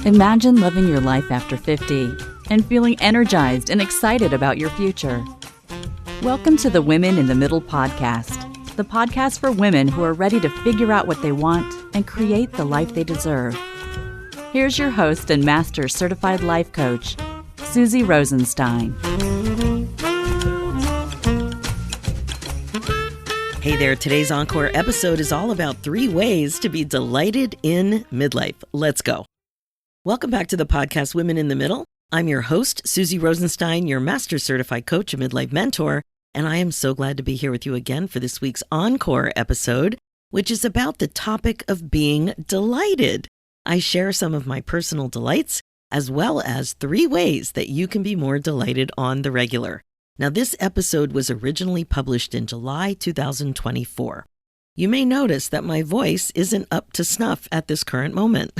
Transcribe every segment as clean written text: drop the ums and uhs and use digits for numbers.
Imagine living your life after 50 and feeling energized and excited about your future. Welcome to the Women in the Middle podcast, the podcast for women who are ready to figure out what they want and create the life they deserve. Here's your host and master certified life coach, Susie Rosenstein. Hey there, today's Encore episode is all about 3 ways to be delighted in midlife. Let's go. Welcome back to the podcast Women in the Middle. I'm your host, Susie Rosenstein, your master certified coach and midlife mentor, and I am so glad to be here with you again for this week's Encore episode, which is about the topic of being delighted. I share some of my personal delights, as well as 3 ways that you can be more delighted on the regular. Now, this episode was originally published in July 2024. You may notice that my voice isn't up to snuff at this current moment.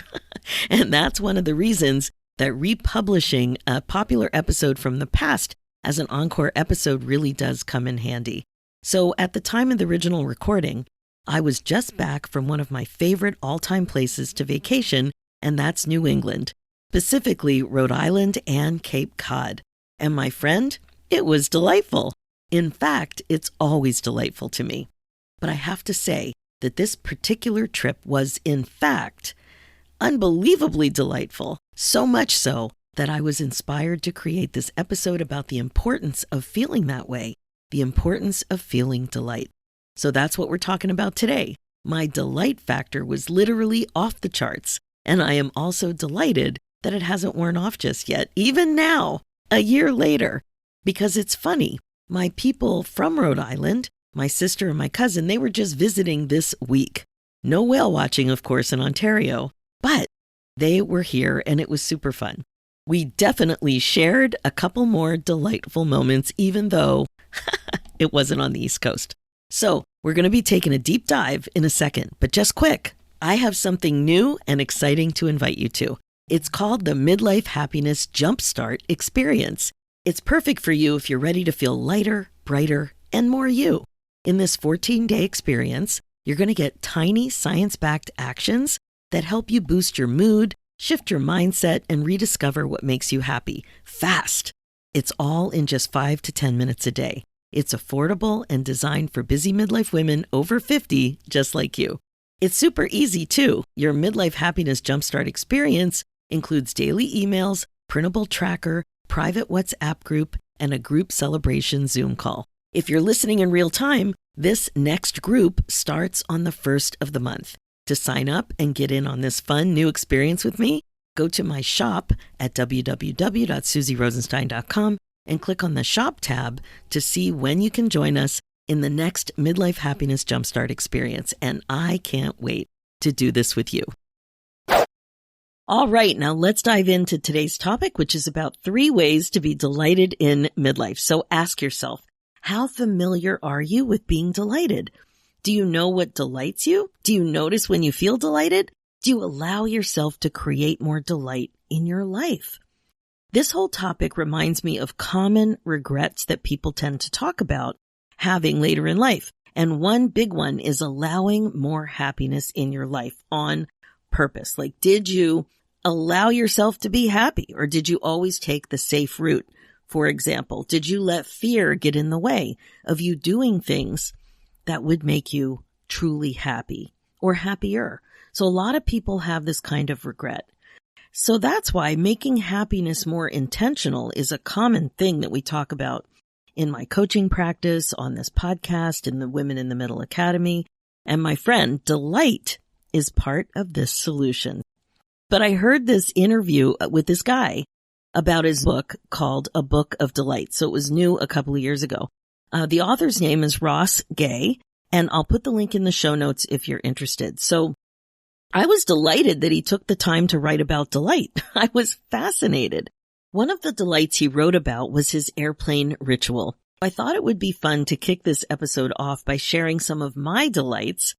And that's one of the reasons that republishing a popular episode from the past as an Encore episode really does come in handy. So at the time of the original recording, I was just back from one of my favorite all-time places to vacation, and that's New England, specifically Rhode Island and Cape Cod. And my friend, it was delightful. In fact, it's always delightful to me. But I have to say that this particular trip was, in fact, unbelievably delightful. So much so that I was inspired to create this episode about the importance of feeling that way, the importance of feeling delight. So that's what we're talking about today. My delight factor was literally off the charts, and I am also delighted that it hasn't worn off just yet, even now, a year later. Because it's funny, my people from Rhode Island, my sister and my cousin, they were just visiting this week. No whale watching, of course, in Ontario, but they were here and it was super fun. We definitely shared a couple more delightful moments, even though it wasn't on the East Coast. So we're going to be taking a deep dive in a second, but just quick, I have something new and exciting to invite you to. It's called the Midlife Happiness Jumpstart Experience. It's perfect for you if you're ready to feel lighter, brighter, and more you. In this 14-day experience, you're going to get tiny science-backed actions that help you boost your mood, shift your mindset, and rediscover what makes you happy fast. It's all in just 5 to 10 minutes a day. It's affordable and designed for busy midlife women over 50, just like you. It's super easy, too. Your Midlife Happiness Jumpstart experience includes daily emails, printable tracker, private WhatsApp group, and a group celebration Zoom call. If you're listening in real time, this next group starts on the 1st of the month. To sign up and get in on this fun new experience with me, go to my shop at www.susierosenstein.com and click on the shop tab to see when you can join us in the next Midlife Happiness Jumpstart experience. And I can't wait to do this with you. All right, now let's dive into today's topic, which is about 3 ways to be delighted in midlife. So ask yourself, how familiar are you with being delighted? Do you know what delights you? Do you notice when you feel delighted? Do you allow yourself to create more delight in your life? This whole topic reminds me of common regrets that people tend to talk about having later in life. And one big one is allowing more happiness in your life on purpose. Like, did you allow yourself to be happy, or did you always take the safe route? For example, did you let fear get in the way of you doing things that would make you truly happy or happier? So a lot of people have this kind of regret. So that's why making happiness more intentional is a common thing that we talk about in my coaching practice, on this podcast, in the Women in the Middle Academy. And my friend, delight is part of this solution. But I heard this interview with this guy about his book called A Book of Delight. So it was new a couple of years ago. The author's name is Ross Gay, and I'll put the link in the show notes if you're interested. So I was delighted that he took the time to write about delight. I was fascinated. One of the delights he wrote about was his airplane ritual. I thought it would be fun to kick this episode off by sharing some of my delights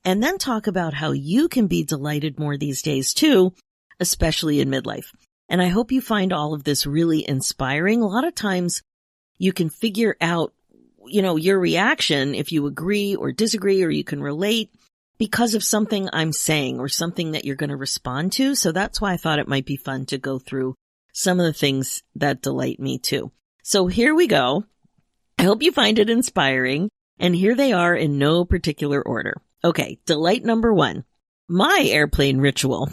and then talk about how you can be delighted more these days too, especially in midlife. And I hope you find all of this really inspiring. A lot of times you can figure out, your reaction if you agree or disagree, or you can relate. because of something I'm saying or something that you're going to respond to. So that's why I thought it might be fun to go through some of the things that delight me too. So here we go. I hope you find it inspiring. And here they are in no particular order. Okay, delight number 1, my airplane ritual.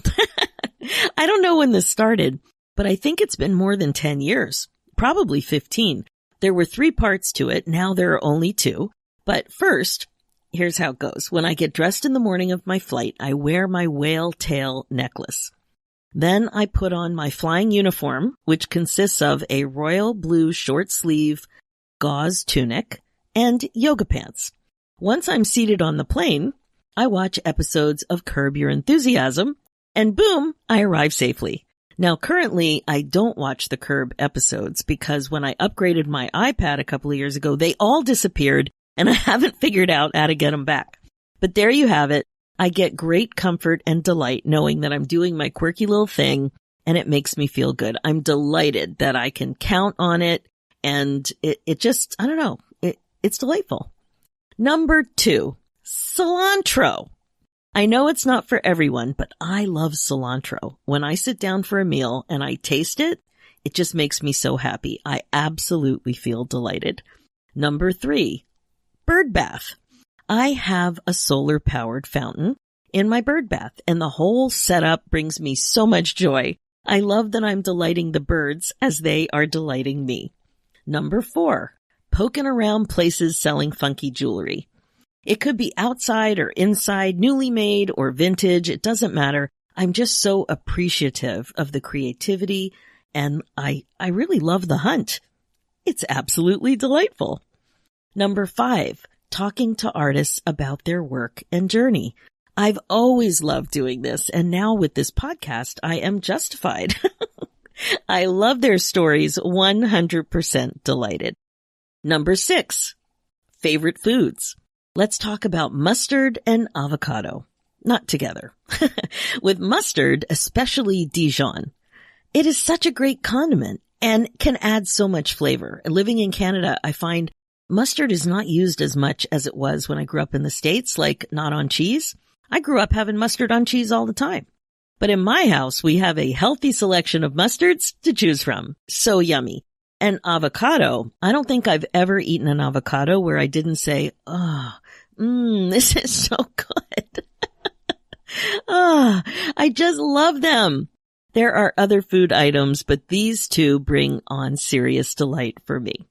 I don't know when this started, but I think it's been more than 10 years, probably 15. There were 3 parts to it. Now there are only 2. But first, here's how it goes. When I get dressed in the morning of my flight, I wear my whale tail necklace. Then I put on my flying uniform, which consists of a royal blue short sleeve gauze tunic and yoga pants. Once I'm seated on the plane, I watch episodes of Curb Your Enthusiasm, and boom, I arrive safely. Now, currently, I don't watch the Curb episodes because when I upgraded my iPad a couple of years ago, they all disappeared, and I haven't figured out how to get them back. But there you have it. I get great comfort and delight knowing that I'm doing my quirky little thing, and it makes me feel good. I'm delighted that I can count on it, and it just, I don't know, it's delightful. Number 2, cilantro. I know it's not for everyone, but I love cilantro. When I sit down for a meal and I taste it, it just makes me so happy. I absolutely feel delighted. Number 3, bird bath. I have a solar-powered fountain in my bird bath, and the whole setup brings me so much joy. I love that I'm delighting the birds as they are delighting me. Number 4, poking around places selling funky jewelry. It could be outside or inside, newly made or vintage. It doesn't matter. I'm just so appreciative of the creativity, and I really love the hunt. It's absolutely delightful. Number 5, talking to artists about their work and journey. I've always loved doing this, and now with this podcast, I am justified. I love their stories, 100% delighted. Number 6, favorite foods. Let's talk about mustard and avocado. Not together. With mustard, especially Dijon. It is such a great condiment and can add so much flavor. Living in Canada, I find mustard is not used as much as it was when I grew up in the States, like not on cheese. I grew up having mustard on cheese all the time. But in my house, we have a healthy selection of mustards to choose from. So yummy. And avocado, I don't think I've ever eaten an avocado where I didn't say, this is so good. I just love them. There are other food items, but these 2 bring on serious delight for me.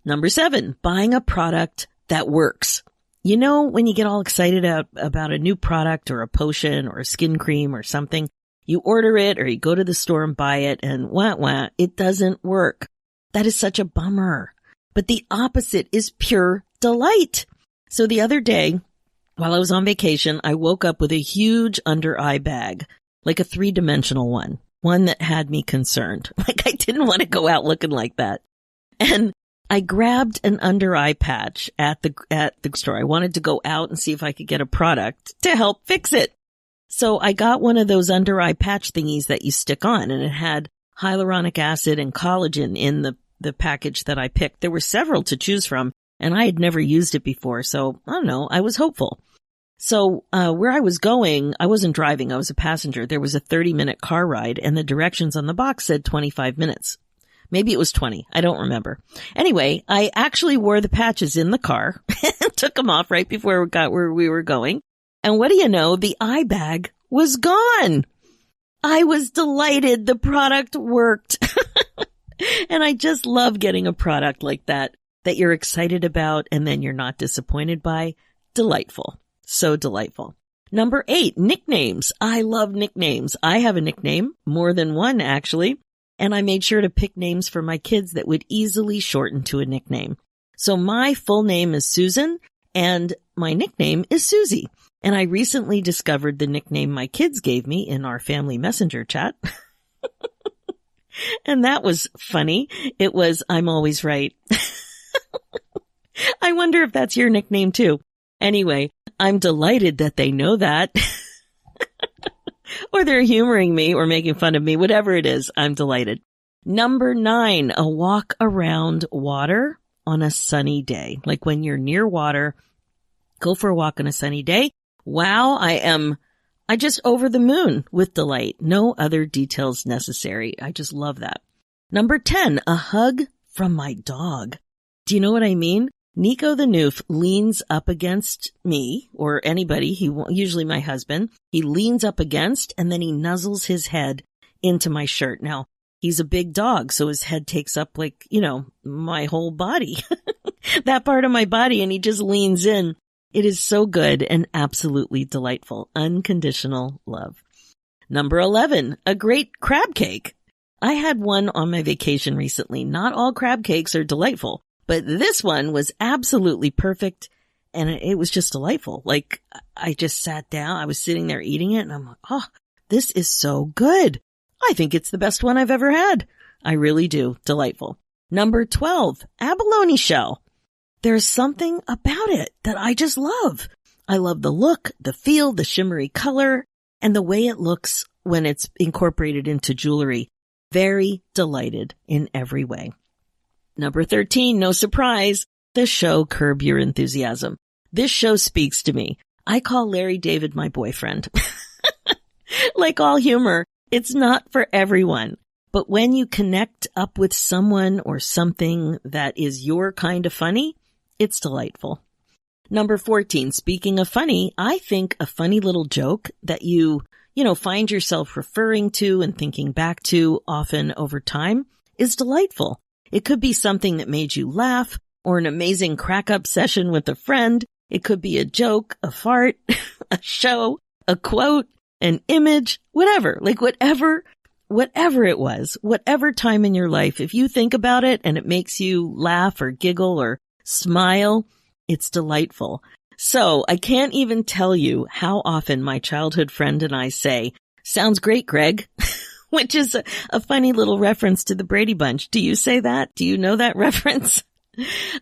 Number 7, buying a product that works. You know, when you get all excited about a new product or a potion or a skin cream or something, you order it or you go to the store and buy it and it doesn't work. That is such a bummer. But the opposite is pure delight. So the other day, while I was on vacation, I woke up with a huge under eye bag, like a 3-dimensional one that had me concerned. Like I didn't want to go out looking like that. And I grabbed an under eye patch at the store. I wanted to go out and see if I could get a product to help fix it. So I got one of those under eye patch thingies that you stick on, and it had hyaluronic acid and collagen in the package that I picked. There were several to choose from, and I had never used it before. So I don't know. I was hopeful. So where I was going, I wasn't driving. I was a passenger. There was a 30-minute car ride, and the directions on the box said 25 minutes. Maybe it was 20. I don't remember. Anyway, I actually wore the patches in the car and took them off right before we got where we were going. And what do you know? The eye bag was gone. I was delighted. The product worked. And I just love getting a product like that you're excited about and then you're not disappointed by. Delightful. So delightful. Number 8, nicknames. I love nicknames. I have a nickname, more than one actually. And I made sure to pick names for my kids that would easily shorten to a nickname. So my full name is Susan, and my nickname is Susie. And I recently discovered the nickname my kids gave me in our family messenger chat. And that was funny. It was, I'm always right. I wonder if that's your nickname too. Anyway, I'm delighted that they know that. Or they're humoring me or making fun of me, whatever it is, I'm delighted. Number 9, a walk around water on a sunny day. Like when you're near water, go for a walk on a sunny day. Wow, I just over the moon with delight. No other details necessary. I just love that. Number 10, a hug from my dog. Do you know what I mean? Nico the Noof leans up against me or anybody, usually my husband. He leans up against and then he nuzzles his head into my shirt. Now, he's a big dog, so his head takes up my whole body, that part of my body, and he just leans in. It is so good and absolutely delightful. Unconditional love. Number 11, a great crab cake. I had one on my vacation recently. Not all crab cakes are delightful, but this one was absolutely perfect, and it was just delightful. Like, I just sat down, I was sitting there eating it, and I'm like, oh, this is so good. I think it's the best one I've ever had. I really do. Delightful. Number 12, abalone shell. There's something about it that I just love. I love the look, the feel, the shimmery color, and the way it looks when it's incorporated into jewelry. Very delighted in every way. Number 13, no surprise, the show Curb Your Enthusiasm. This show speaks to me. I call Larry David my boyfriend. Like all humor, it's not for everyone. But when you connect up with someone or something that is your kind of funny, it's delightful. Number 14, speaking of funny, I think a funny little joke that you find yourself referring to and thinking back to often over time is delightful. It could be something that made you laugh or an amazing crack-up session with a friend. It could be a joke, a fart, a show, a quote, an image, whatever, whatever it was, whatever time in your life. If you think about it and it makes you laugh or giggle or smile, it's delightful. So I can't even tell you how often my childhood friend and I say, "Sounds great, Greg," which is a funny little reference to the Brady Bunch. Do you say that? Do you know that reference?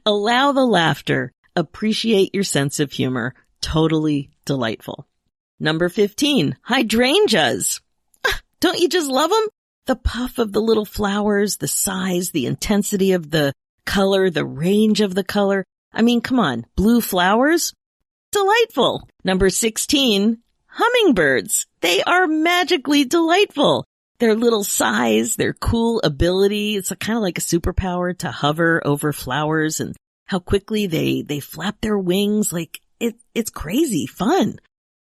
Allow the laughter. Appreciate your sense of humor. Totally delightful. Number 15, hydrangeas. Don't you just love them? The puff of the little flowers, the size, the intensity of the color, the range of the color. I mean, come on, blue flowers? Delightful. Number 16, hummingbirds. They are magically delightful. Their little size, their cool ability. It's kind of like a superpower to hover over flowers and how quickly they flap their wings. Like it's crazy fun.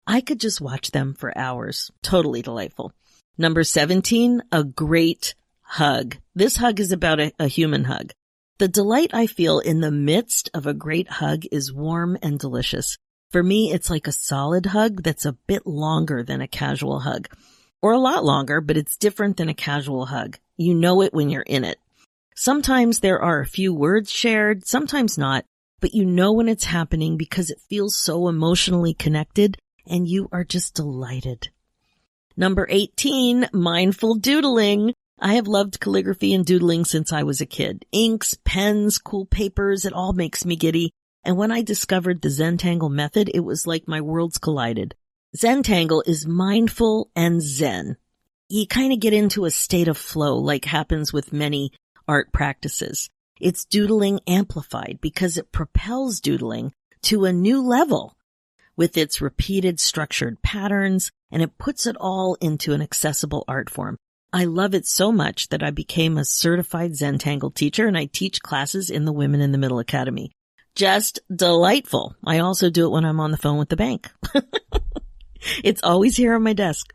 I could just watch them for hours. Totally delightful. Number 17, a great hug. This hug is about a human hug. The delight I feel in the midst of a great hug is warm and delicious. For me, it's like a solid hug that's a bit longer than a casual hug. Or a lot longer, but it's different than a casual hug. You know it when you're in it. Sometimes there are a few words shared, sometimes not, but you know when it's happening because it feels so emotionally connected and you are just delighted. Number 18, mindful doodling. I have loved calligraphy and doodling since I was a kid. Inks, pens, cool papers, it all makes me giddy. And when I discovered the Zentangle method, it was like my worlds collided. Zentangle is mindful and zen. You kind of get into a state of flow like happens with many art practices. It's doodling amplified because it propels doodling to a new level with its repeated structured patterns, and it puts it all into an accessible art form. I love it so much that I became a certified Zentangle teacher, and I teach classes in the Women in the Middle Academy. Just delightful. I also do it when I'm on the phone with the bank. It's always here on my desk.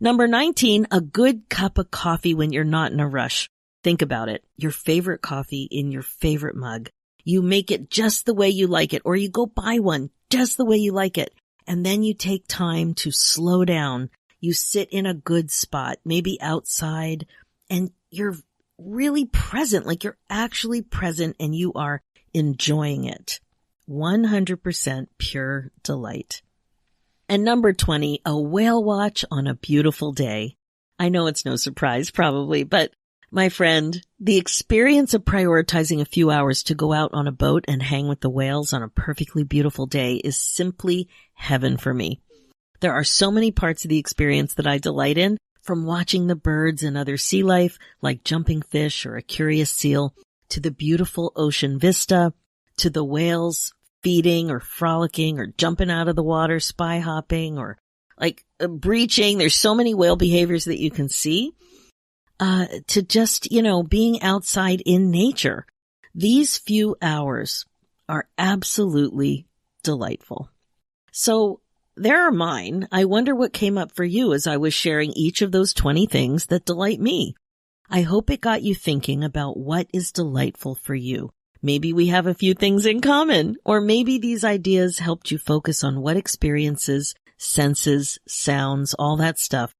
Number 19, a good cup of coffee when you're not in a rush. Think about it. Your favorite coffee in your favorite mug. You make it just the way you like it, or you go buy one just the way you like it. And then you take time to slow down. You sit in a good spot, maybe outside, and you're really present, like you're actually present and you are enjoying it. 100% pure delight. And number 20, a whale watch on a beautiful day. I know it's no surprise probably, but my friend, the experience of prioritizing a few hours to go out on a boat and hang with the whales on a perfectly beautiful day is simply heaven for me. There are so many parts of the experience that I delight in, from watching the birds and other sea life like jumping fish or a curious seal, to the beautiful ocean vista, to the whales feeding or frolicking or jumping out of the water, spy hopping, or like breaching. There's so many whale behaviors that you can see, to just, being outside in nature. These few hours are absolutely delightful. So there are mine. I wonder what came up for you as I was sharing each of those 20 things that delight me. I hope it got you thinking about what is delightful for you. Maybe we have a few things in common, or maybe these ideas helped you focus on what experiences, senses, sounds, all that stuff.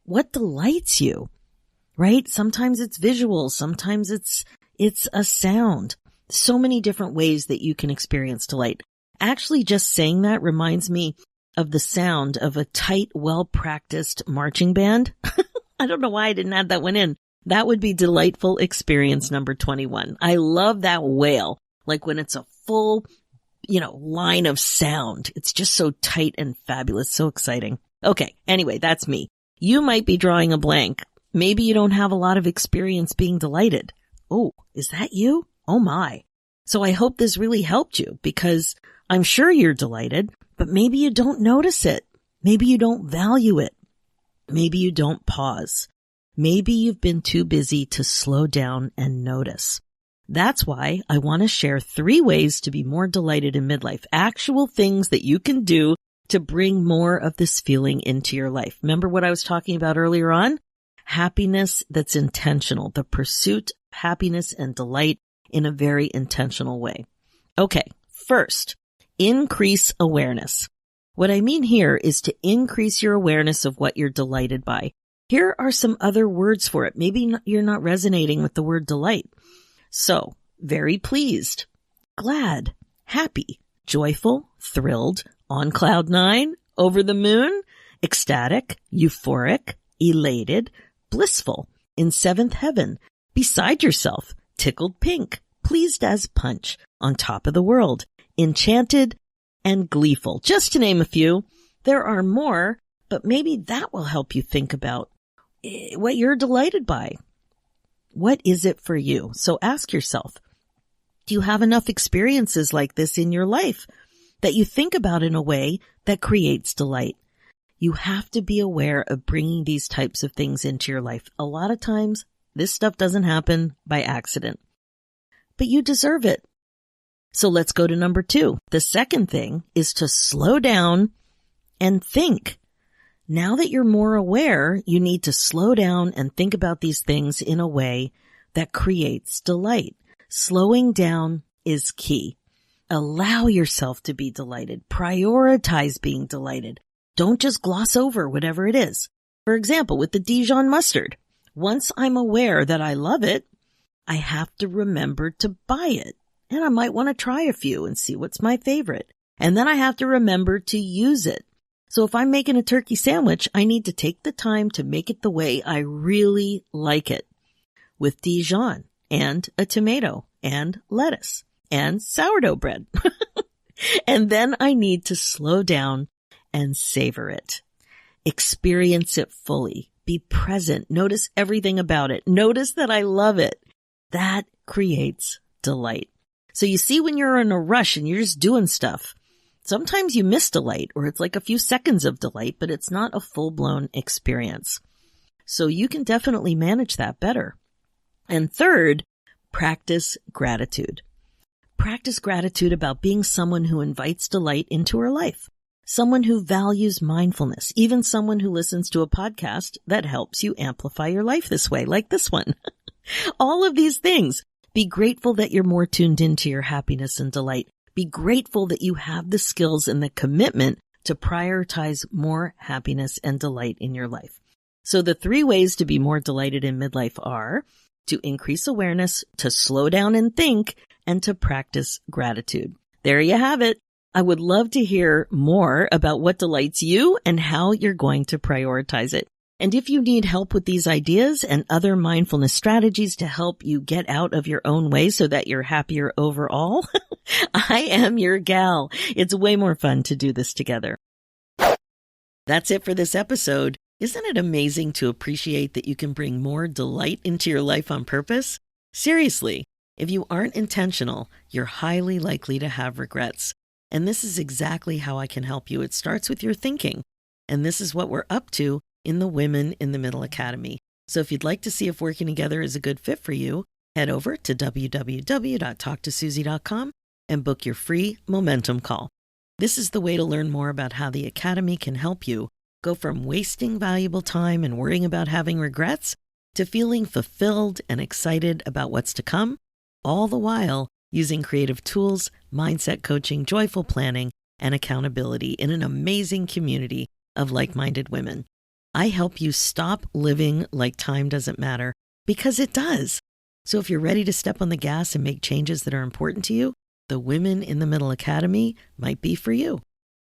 What delights you, right? Sometimes it's visual. Sometimes it's a sound. So many different ways that you can experience delight. Actually, just saying that reminds me of the sound of a tight, well-practiced marching band. I don't know why I didn't add that one in. That would be delightful experience number 21. I love that wail, like when it's a full, line of sound. It's just so tight and fabulous, so exciting. Okay, anyway, that's me. You might be drawing a blank. Maybe you don't have a lot of experience being delighted. Oh, is that you? Oh my. So I hope this really helped you, because I'm sure you're delighted, but maybe you don't notice it. Maybe you don't value it. Maybe you don't pause. Maybe you've been too busy to slow down and notice. That's why I want to share 3 ways to be more delighted in midlife. Actual things that you can do to bring more of this feeling into your life. Remember what I was talking about earlier on? Happiness that's intentional. The pursuit of happiness and delight in a very intentional way. Okay, first, increase awareness. What I mean here is to increase your awareness of what you're delighted by. Here are some other words for it. Maybe you're not resonating with the word delight. So, very pleased, glad, happy, joyful, thrilled, on cloud 9, over the moon, ecstatic, euphoric, elated, blissful, in 7th heaven, beside yourself, tickled pink, pleased as punch, on top of the world, enchanted, and gleeful. Just to name a few. There are more, but maybe that will help you think about what you're delighted by. What is it for you? So ask yourself, do you have enough experiences like this in your life that you think about in a way that creates delight? You have to be aware of bringing these types of things into your life. A lot of times, this stuff doesn't happen by accident, but you deserve it. So let's go to number 2. The second thing is to slow down and think. Now that you're more aware, you need to slow down and think about these things in a way that creates delight. Slowing down is key. Allow yourself to be delighted. Prioritize being delighted. Don't just gloss over whatever it is. For example, with the Dijon mustard, once I'm aware that I love it, I have to remember to buy it. And I might want to try a few and see what's my favorite. And then I have to remember to use it. So if I'm making a turkey sandwich, I need to take the time to make it the way I really like it, with Dijon and a tomato and lettuce and sourdough bread. And then I need to slow down and savor it. Experience it fully. Be present. Notice everything about it. Notice that I love it. That creates delight. So you see, when you're in a rush and you're just doing stuff, sometimes you miss delight, or it's like a few seconds of delight, but it's not a full-blown experience. So you can definitely manage that better. And third, practice gratitude. Practice gratitude about being someone who invites delight into her life, someone who values mindfulness, even someone who listens to a podcast that helps you amplify your life this way, like this one. All of these things. Be grateful that you're more tuned into your happiness and delight. Be grateful that you have the skills and the commitment to prioritize more happiness and delight in your life. So the 3 ways to be more delighted in midlife are to increase awareness, to slow down and think, and to practice gratitude. There you have it. I would love to hear more about what delights you and how you're going to prioritize it. And if you need help with these ideas and other mindfulness strategies to help you get out of your own way so that you're happier overall, I am your gal. It's way more fun to do this together. That's it for this episode. Isn't it amazing to appreciate that you can bring more delight into your life on purpose? Seriously, If you aren't intentional, you're highly likely to have regrets. And this is exactly how I can help you. It starts with your thinking. And this is what we're up to in the Women in the Middle Academy. So if you'd like to see if working together is a good fit for you, head over to www.talktosusie.com and book your free momentum call. This is the way to learn more about how the Academy can help you go from wasting valuable time and worrying about having regrets to feeling fulfilled and excited about what's to come, all the while using creative tools, mindset coaching, joyful planning, and accountability in an amazing community of like-minded women. I help you stop living like time doesn't matter, because it does. So if you're ready to step on the gas and make changes that are important to you, the Women in the Middle Academy might be for you.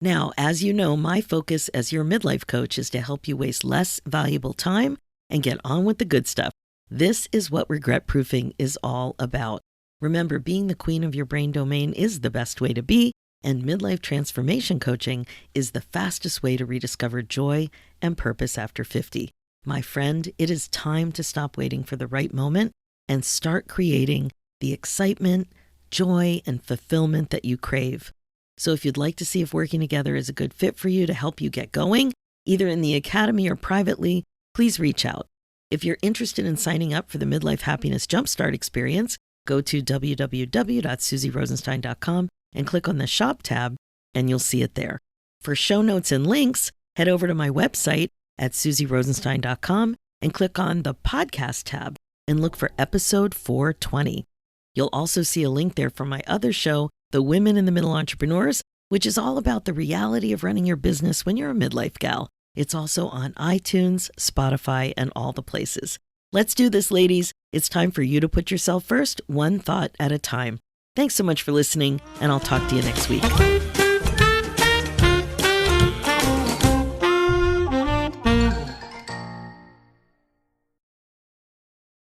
Now, as you know, my focus as your midlife coach is to help you waste less valuable time and get on with the good stuff. This is what regret proofing is all about. Remember, being the queen of your brain domain is the best way to be, and midlife transformation coaching is the fastest way to rediscover joy and purpose after 50. My friend, it is time to stop waiting for the right moment and start creating the excitement, joy, and fulfillment that you crave. So if you'd like to see if working together is a good fit for you to help you get going, either in the Academy or privately, please reach out. If you're interested in signing up for the Midlife Happiness Jumpstart experience, go to www.susierosenstein.com and click on the Shop tab, and you'll see it there. For show notes and links, head over to my website at susierosenstein.com and click on the Podcast tab and look for episode 420. You'll also see a link there for my other show, The Women in the Middle Entrepreneurs, which is all about the reality of running your business when you're a midlife gal. It's also on iTunes, Spotify, and all the places. Let's do this, ladies. It's time for you to put yourself first, one thought at a time. Thanks so much for listening, and I'll talk to you next week.